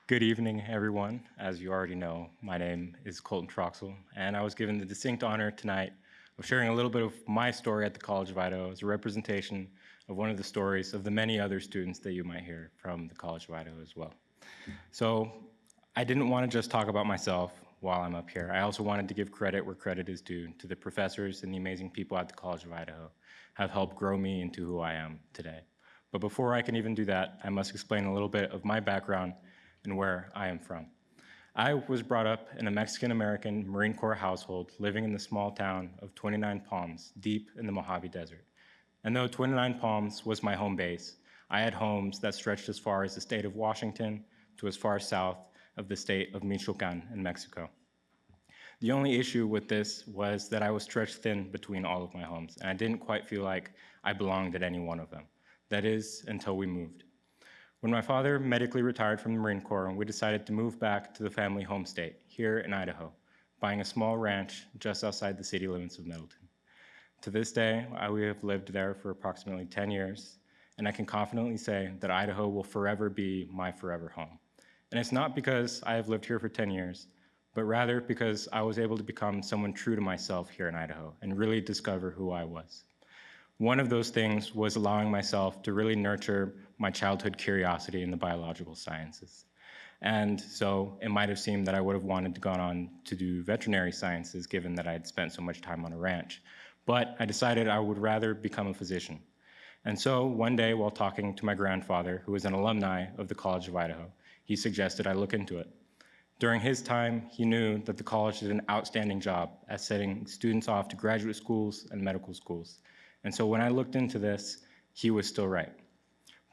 Good evening, everyone. As you already know, my name is Colton Troxel, and I was given the distinct honor tonight of sharing a little bit of my story at the College of Idaho as a representation of one of the stories of the many other students that you might hear from the College of Idaho as well. So I didn't want to just talk about myself while I'm up here. I also wanted to give credit where credit is due to the professors and the amazing people at the College of Idaho have helped grow me into who I am today. But before I can even do that, I must explain a little bit of my background and where I am from. I was brought up in a Mexican-American Marine Corps household living in the small town of 29 Palms, deep in the Mojave Desert. And though 29 Palms was my home base, I had homes that stretched as far as the state of Washington to as far south of the state of Michoacan in Mexico. The only issue with this was that I was stretched thin between all of my homes, and I didn't quite feel like I belonged at any one of them. That is, until we moved. When my father medically retired from the Marine Corps, we decided to move back to the family home state, here in Idaho, buying a small ranch just outside the city limits of Middleton. To this day, we have lived there for approximately 10 years, and I can confidently say that Idaho will forever be my forever home. And it's not because I have lived here for 10 years, but rather because I was able to become someone true to myself here in Idaho and really discover who I was. One of those things was allowing myself to really nurture my childhood curiosity in the biological sciences. And so it might have seemed that I would have wanted to gone on to do veterinary sciences given that I had spent so much time on a ranch. But I decided I would rather become a physician. And so one day while talking to my grandfather, who was an alumni of the College of Idaho, he suggested I look into it. During his time, he knew that the college did an outstanding job at setting students off to graduate schools and medical schools. And so when I looked into this, he was still right.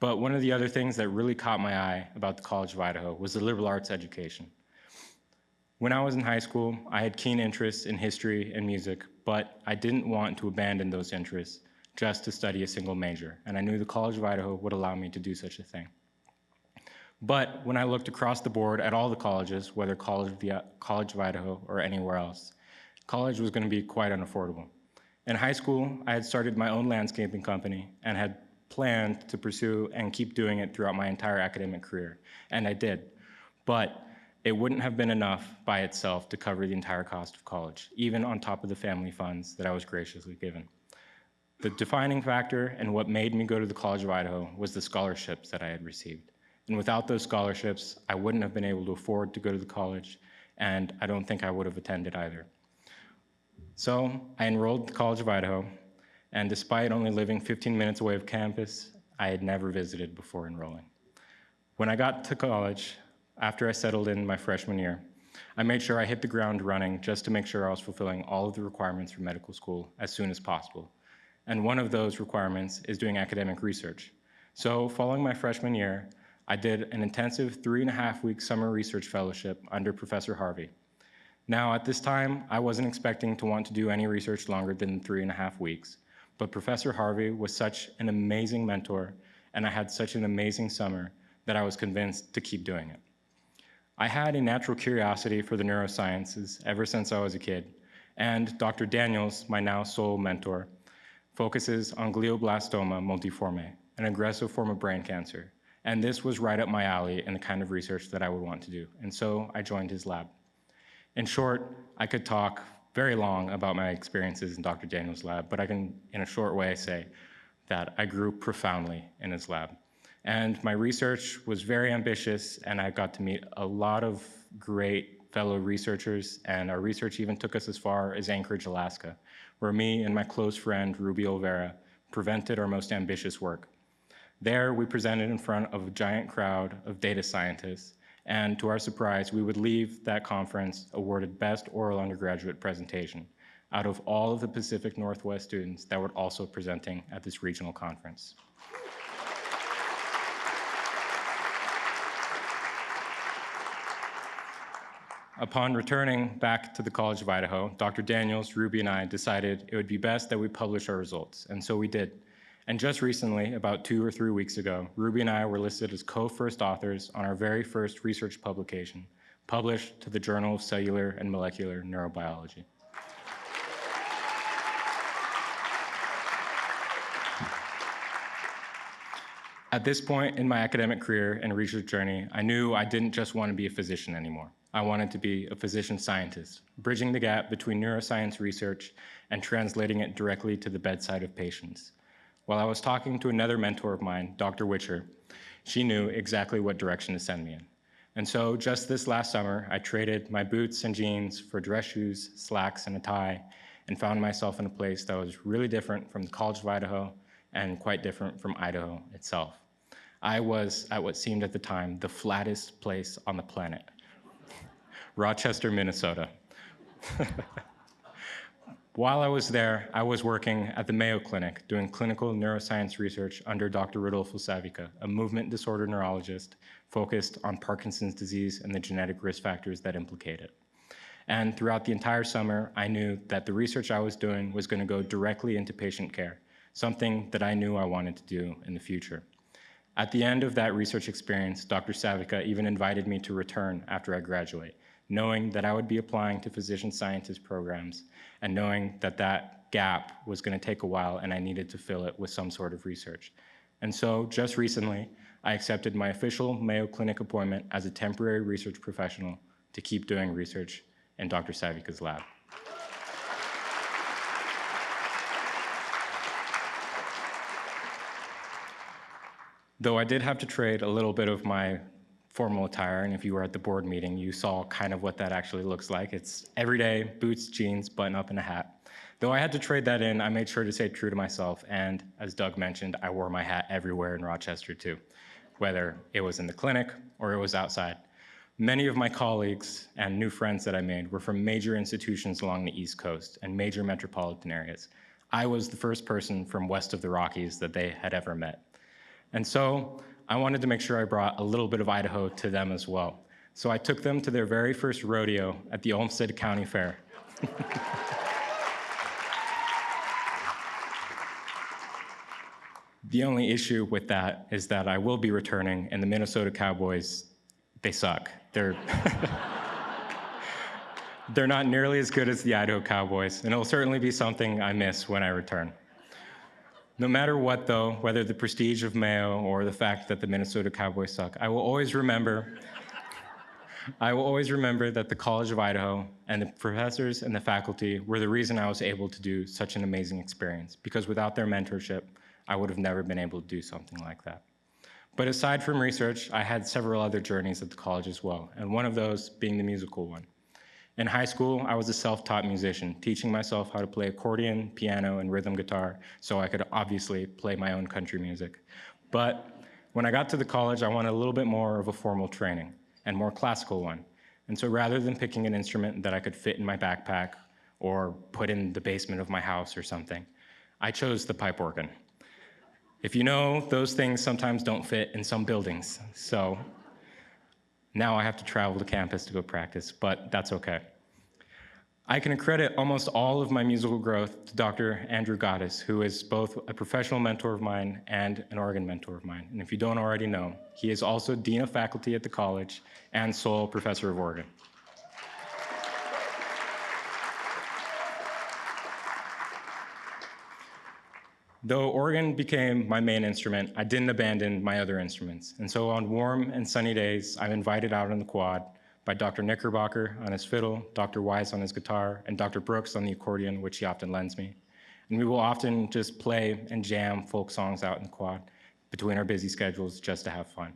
But one of the other things that really caught my eye about the College of Idaho was the liberal arts education. When I was in high school, I had keen interests in history and music, but I didn't want to abandon those interests just to study a single major, and I knew the College of Idaho would allow me to do such a thing. But when I looked across the board at all the colleges, whether College of Idaho or anywhere else, college was going to be quite unaffordable. In high school, I had started my own landscaping company and had planned to pursue and keep doing it throughout my entire academic career, and I did. But it wouldn't have been enough by itself to cover the entire cost of college, even on top of the family funds that I was graciously given. The defining factor and what made me go to the College of Idaho was the scholarships that I had received. And without those scholarships, I wouldn't have been able to afford to go to the college, and I don't think I would have attended either. So I enrolled at the College of Idaho, and despite only living 15 minutes away of campus, I had never visited before enrolling. When I got to college, after I settled in my freshman year, I made sure I hit the ground running just to make sure I was fulfilling all of the requirements for medical school as soon as possible. And one of those requirements is doing academic research. So following my freshman year, I did an intensive 3.5-week summer research fellowship under Professor Harvey. Now, at this time, I wasn't expecting to want to do any research longer than 3.5 weeks, but Professor Harvey was such an amazing mentor, and I had such an amazing summer that I was convinced to keep doing it. I had a natural curiosity for the neurosciences ever since I was a kid, and Dr. Daniels, my now sole mentor, focuses on glioblastoma multiforme, an aggressive form of brain cancer, and this was right up my alley and the kind of research that I would want to do, and so I joined his lab. In short, I could talk very long about my experiences in Dr. Daniels' lab, but I can, in a short way, say that I grew profoundly in his lab. And my research was very ambitious, and I got to meet a lot of great fellow researchers, and our research even took us as far as Anchorage, Alaska, where me and my close friend, Ruby Olvera, presented our most ambitious work. There, we presented in front of a giant crowd of data scientists, and to our surprise, we would leave that conference awarded Best Oral Undergraduate Presentation out of all of the Pacific Northwest students that were also presenting at this regional conference. Upon returning back to the College of Idaho, Dr. Daniels, Ruby, and I decided it would be best that we publish our results, and so we did. And just recently, about 2 or 3 weeks ago, Ruby and I were listed as co-first authors on our very first research publication, published to the Journal of Cellular and Molecular Neurobiology. At this point in my academic career and research journey, I knew I didn't just want to be a physician anymore. I wanted to be a physician scientist, bridging the gap between neuroscience research and translating it directly to the bedside of patients. While I was talking to another mentor of mine, Dr. Witcher, she knew exactly what direction to send me in. And so just this last summer, I traded my boots and jeans for dress shoes, slacks, and a tie, and found myself in a place that was really different from the College of Idaho and quite different from Idaho itself. I was at what seemed at the time the flattest place on the planet, Rochester, Minnesota. While I was there, I was working at the Mayo Clinic doing clinical neuroscience research under Dr. Rodolfo Savica, a movement disorder neurologist focused on Parkinson's disease and the genetic risk factors that implicate it. And throughout the entire summer, I knew that the research I was doing was going to go directly into patient care, something that I knew I wanted to do in the future. At the end of that research experience, Dr. Savica even invited me to return after I graduate, knowing that I would be applying to physician scientist programs and knowing that that gap was going to take a while and I needed to fill it with some sort of research. And so just recently, I accepted my official Mayo Clinic appointment as a temporary research professional to keep doing research in Dr. Savica's lab. Though I did have to trade a little bit of my formal attire, and if you were at the board meeting, you saw kind of what that actually looks like. It's everyday boots, jeans, button up, and a hat. Though I had to trade that in, I made sure to stay true to myself, and as Doug mentioned, I wore my hat everywhere in Rochester too, whether it was in the clinic or it was outside. Many of my colleagues and new friends that I made were from major institutions along the East Coast and major metropolitan areas. I was the first person from west of the Rockies that they had ever met. And so I wanted to make sure I brought a little bit of Idaho to them as well. So I took them to their very first rodeo at the Olmsted County Fair. The only issue with that is that I will be returning, and the Minnesota Cowboys, they suck. They're not nearly as good as the Idaho Cowboys, and it'll certainly be something I miss when I return. No matter what, though, whether the prestige of Mayo or the fact that the Minnesota Cowboys suck, I will always remember that the College of Idaho and the professors and the faculty were the reason I was able to do such an amazing experience, because without their mentorship, I would have never been able to do something like that. But aside from research, I had several other journeys at the college as well, and one of those being the musical one. In high school, I was a self-taught musician, teaching myself how to play accordion, piano, and rhythm guitar so I could obviously play my own country music. But when I got to the college, I wanted a little bit more of a formal training and more classical one. And so rather than picking an instrument that I could fit in my backpack or put in the basement of my house or something, I chose the pipe organ. If you know, those things sometimes don't fit in some buildings. So now I have to travel to campus to go practice, but that's okay. I can accredit almost all of my musical growth to Dr. Andrew Gaddis, who is both a professional mentor of mine and an organ mentor of mine. And if you don't already know, he is also Dean of Faculty at the college and sole professor of organ. Though organ became my main instrument, I didn't abandon my other instruments. And so on warm and sunny days, I'm invited out on the quad by Dr. Knickerbocker on his fiddle, Dr. Wise on his guitar, and Dr. Brooks on the accordion, which he often lends me. And we will often just play and jam folk songs out in the quad between our busy schedules just to have fun.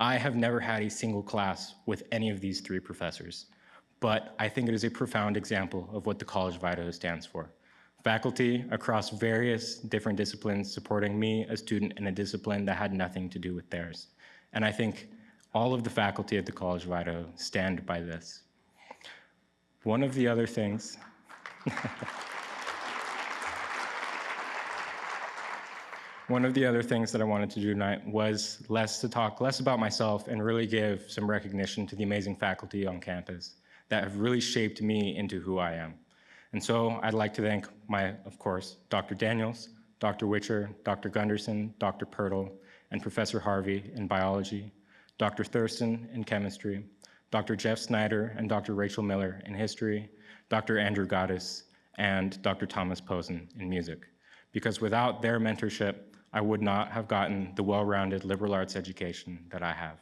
I have never had a single class with any of these three professors, but I think it is a profound example of what the College of Idaho stands for. Faculty across various different disciplines supporting me, a student in a discipline that had nothing to do with theirs. And I think all of the faculty at the College of Idaho stand by this. One of the other things that I wanted to do tonight was to talk less about myself and really give some recognition to the amazing faculty on campus that have really shaped me into who I am. And so I'd like to thank of course, Dr. Daniels, Dr. Witcher, Dr. Gunderson, Dr. Pirtle, and Professor Harvey in biology, Dr. Thurston in chemistry, Dr. Jeff Snyder and Dr. Rachel Miller in history, Dr. Andrew Gaddis, and Dr. Thomas Posen in music. Because without their mentorship, I would not have gotten the well-rounded liberal arts education that I have.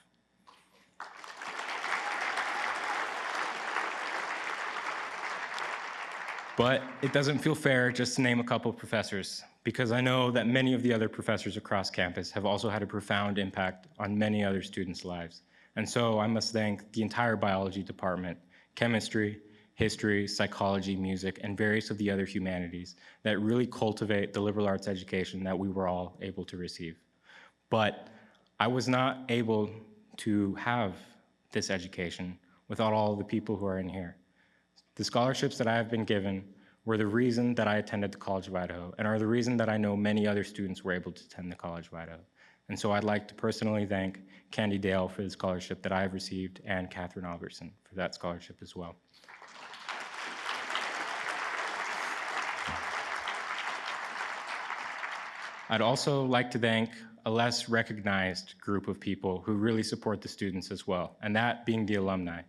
But it doesn't feel fair just to name a couple of professors, because I know that many of the other professors across campus have also had a profound impact on many other students' lives. And so I must thank the entire biology department, chemistry, history, psychology, music, and various of the other humanities that really cultivate the liberal arts education that we were all able to receive. But I was not able to have this education without all the people who are in here. The scholarships that I have been given were the reason that I attended the College of Idaho and are the reason that I know many other students were able to attend the College of Idaho. And so I'd like to personally thank Candy Dale for the scholarship that I have received and Catherine Albertson for that scholarship as well. I'd also like to thank a less recognized group of people who really support the students as well, and that being the alumni.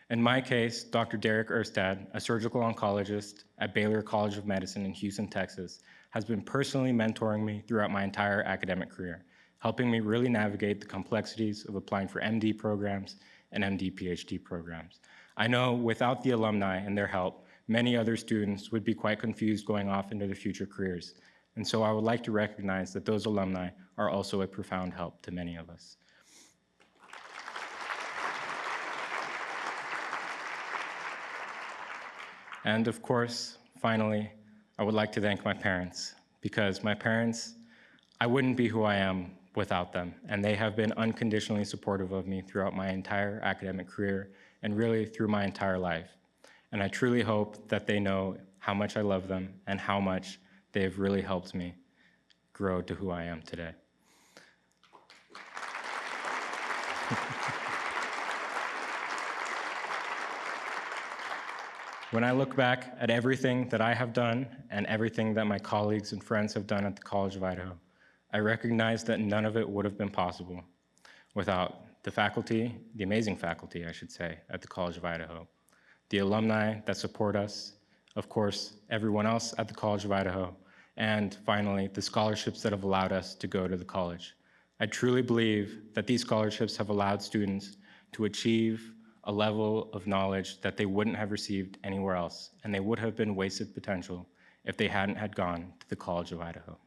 In my case, Dr. Derek Erstad, a surgical oncologist at Baylor College of Medicine in Houston, Texas, has been personally mentoring me throughout my entire academic career, helping me really navigate the complexities of applying for MD programs and MD PhD programs. I know without the alumni and their help, many other students would be quite confused going off into their future careers. And so I would like to recognize that those alumni are also a profound help to many of us. And of course, finally, I would like to thank my parents, because my parents, I wouldn't be who I am without them, and they have been unconditionally supportive of me throughout my entire academic career and really through my entire life. And I truly hope that they know how much I love them and how much they have really helped me grow to who I am today. When I look back at everything that I have done and everything that my colleagues and friends have done at the College of Idaho, I recognize that none of it would have been possible without the faculty, the amazing faculty, I should say, at the College of Idaho, the alumni that support us, of course, everyone else at the College of Idaho, and finally, the scholarships that have allowed us to go to the college. I truly believe that these scholarships have allowed students to achieve a level of knowledge that they wouldn't have received anywhere else, and they would have been wasted potential if they hadn't had gone to the College of Idaho.